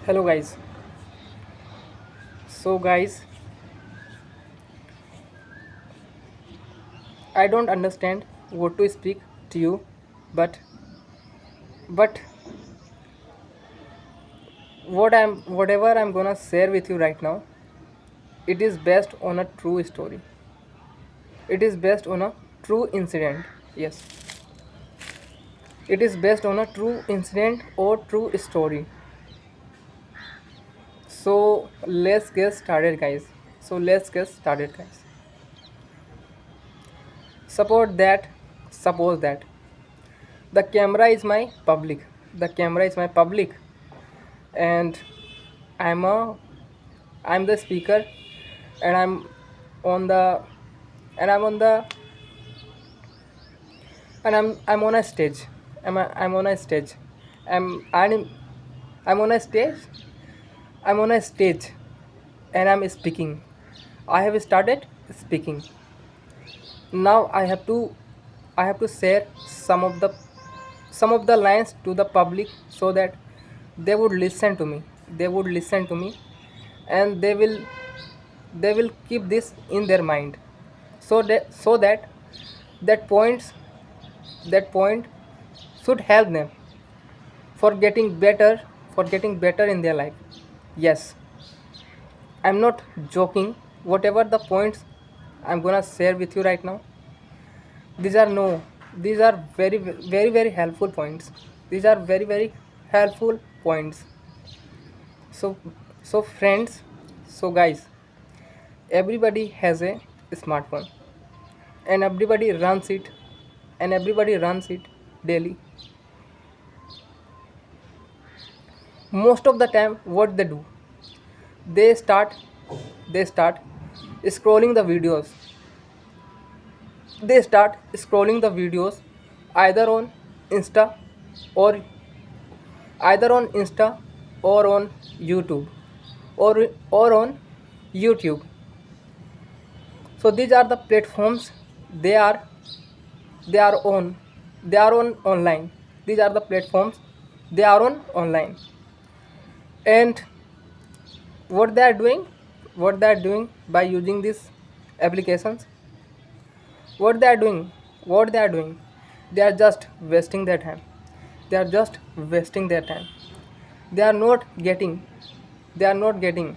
Hello guys. So guys, I don't understand what to speak to you, but but whatever I'm gonna share with you right now, it is based on a true story. It is based on a true incident. Yes. It is based on a true incident or true story. So let's get started guys. Suppose that suppose that the camera is my public. The camera is my public and I'm a I'm the speaker and on the I'm on the I'm on a stage. I'm on a stage. I'm I'm I'm on a stage. I'm on a stage and I'm speaking. I have started speaking. Now I have to share some of the lines to the public so that they would listen to me. They would listen to me and they will keep this in their mind so that that points that point should help them for getting better in their life. Yes, I'm not joking. Whatever the points I'm gonna share with you right now, these are no these are very helpful points. These are very helpful points. So so friends, so guys, everybody has a smartphone and everybody runs it daily. Most of the time what they do, they start they start scrolling the videos. They start scrolling the videos either on insta or either on insta or on youtube or on youtube. So these are the platforms they are they are on they are on online. These are the platforms they are on online. And what they are doing, by using these applications, what they are doing, they are just wasting their time. They are just wasting their time. They are not getting they are not getting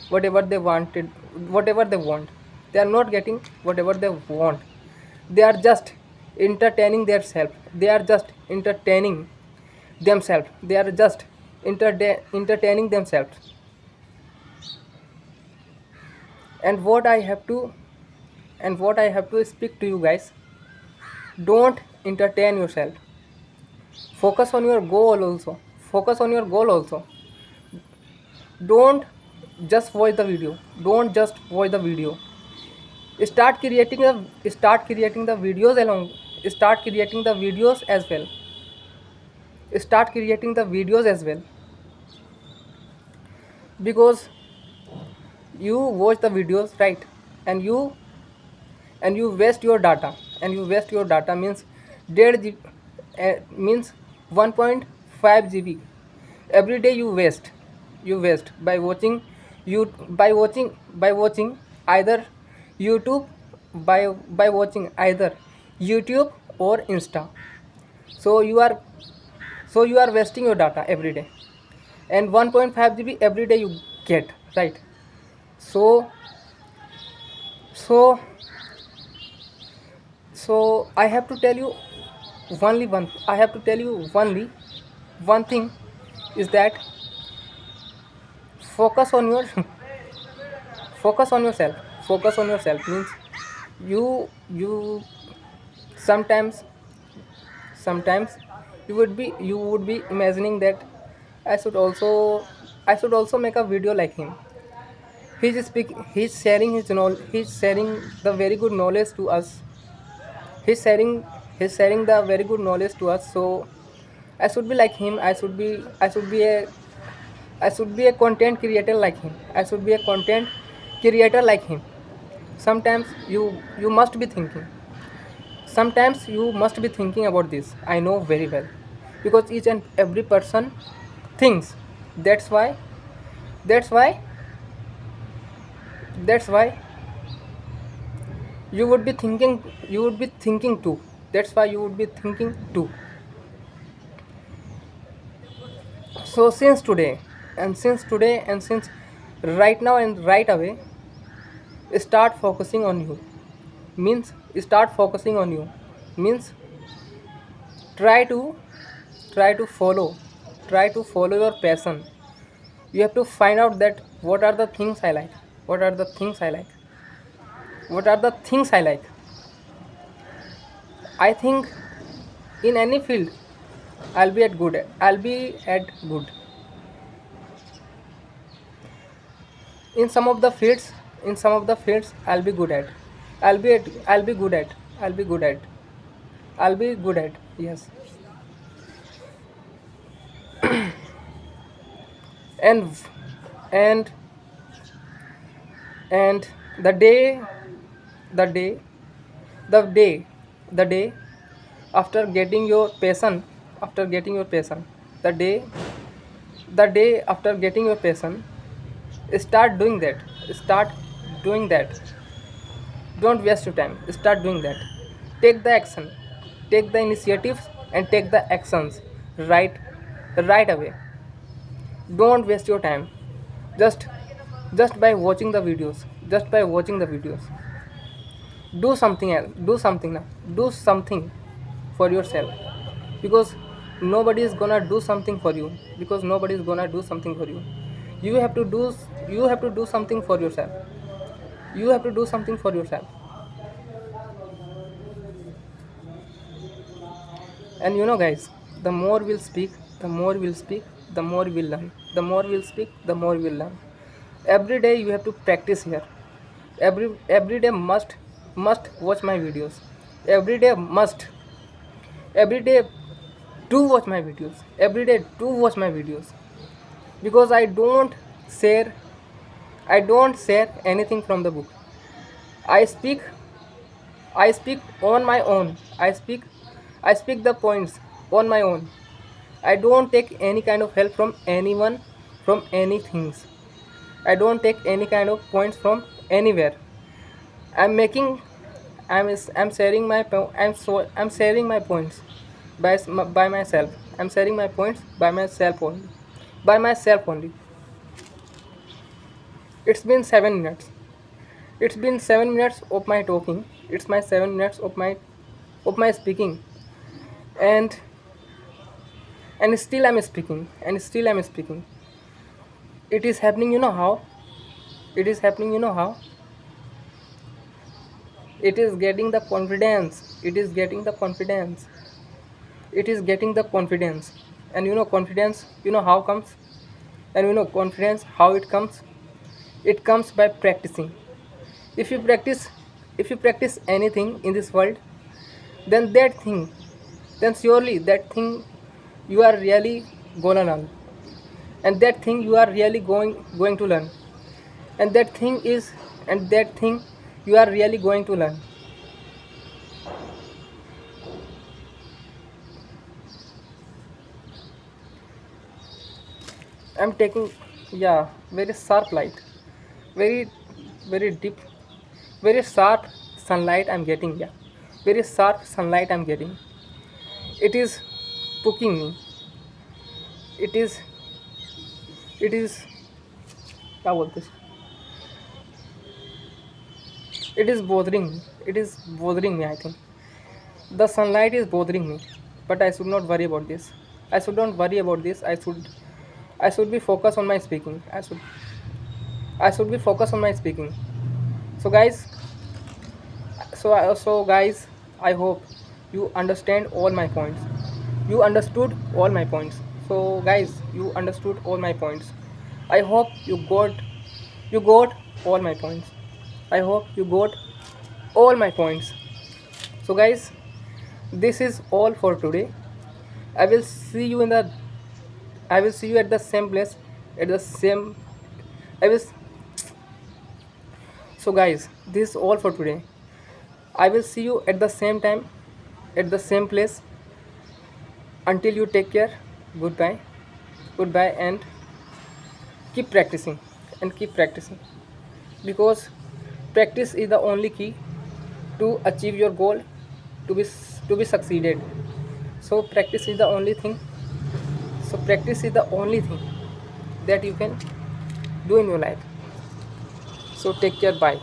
whatever they wanted, whatever they want. They are not getting whatever they want. They are just entertaining themselves. They are just entertaining themselves. They are just entertaining themselves. And what I have to speak to you guys, don't entertain yourself. Focus on your goal also. Focus on your goal also. Don't just watch the video. Don't just watch the video. Start creating the videos along. Start creating the videos as well. Start creating the videos as well. Because you watch the videos, right? And you waste your data. And you waste your data means dead G, means 1.5 GB every day you waste by watching you by watching either youtube by watching either youtube or insta. So you are wasting your data every day and 1.5 GB every day you get, right? So so so I have to tell you only one thing, is that focus on your focus on yourself means you sometimes sometimes you would be imagining that I should also I should also make a video like him. He's sharing the very good knowledge to us. He's sharing the very good knowledge to us. So I should be like him. I should be a content creator like him. I should be a content creator like him. Sometimes you must be thinking. Sometimes you must be thinking about this. I know very well, because each and every person thinks. That's why That's why that's why you would be thinking too. That's why you would be thinking too. So since right now and right away, start focusing on you. Means start focusing on you. Means try to try to follow your passion. You have to find out that what are the things I like, what are the things I like, what are the things I like. I think in any field I'll be at good. In some of the fields, I'll be good at. I'll be good at. I'll be good at. I'll be good at. Yes. And and and the day the day the day the day after getting your passion, the day after getting your passion, start doing that. Start doing that. Don't waste your time. Start doing that. Take the action. Take the initiatives and take the actions right right away. Don't waste your time. Just just by watching the videos. Just by watching the videos. Do something else. Do something now. Do something for yourself. Because nobody is gonna do something for you. Because nobody is gonna do something for you. You have to do you have to do something for yourself. You have to do something for yourself. And you know, guys, the more we'll speak, the more we'll learn. The more we'll speak, the more we'll learn. Every day you have to practice here. Every day must watch my videos. Every day must. Every day do watch my videos. Every day do watch my videos. Because share I don't share anything from the book. I speak I speak on my own. I speak the points on my own. I don't take any kind of help from anyone, from anything. I don't take any kind of points from anywhere. I'm making I'm sharing I'm sharing my points by myself. I'm sharing my points by myself only. By myself only. It's been 7 minutes. It's been 7 minutes of my talking. It's my 7 minutes of my speaking. And still I'm speaking. And still I'm speaking. It is happening, you know how? It is happening, you know how? It is getting the confidence. It is getting the confidence. It is getting the confidence. And you know confidence, you know how comes? And you know confidence, how it comes? It comes by practicing. If you practice if you practice anything in this world, then then surely that thing you are really gonna learn. And that thing you are really going to learn. And that thing you are really going to learn. I'm taking, yeah, very sharp light, very very deep, very sharp sunlight I'm getting. Yeah, very sharp sunlight I'm getting. It is poking me. It is it is क्या बोलते हैं? It is bothering me. It is bothering me, I think. The sunlight is bothering me, but I should not worry about this. I should not worry about this. I should be focused on my speaking. I should be focused on my speaking. So guys, guys, I hope you understand all my points. You understood all my points. So guys, you understood all my points. I hope you got all my points. I hope you got all my points. So guys, this is all for today. I will see you in the I will see you at the same place at the same I will So guys, this is all for today. I will see you at the same time at the same place. Until you take care. Goodbye. Goodbye and Keep practicing and keep practicing, because practice is the only key to achieve your goal, to be succeeded. So practice is the only thing. So practice is the only thing that you can do in your life. So take care. Bye.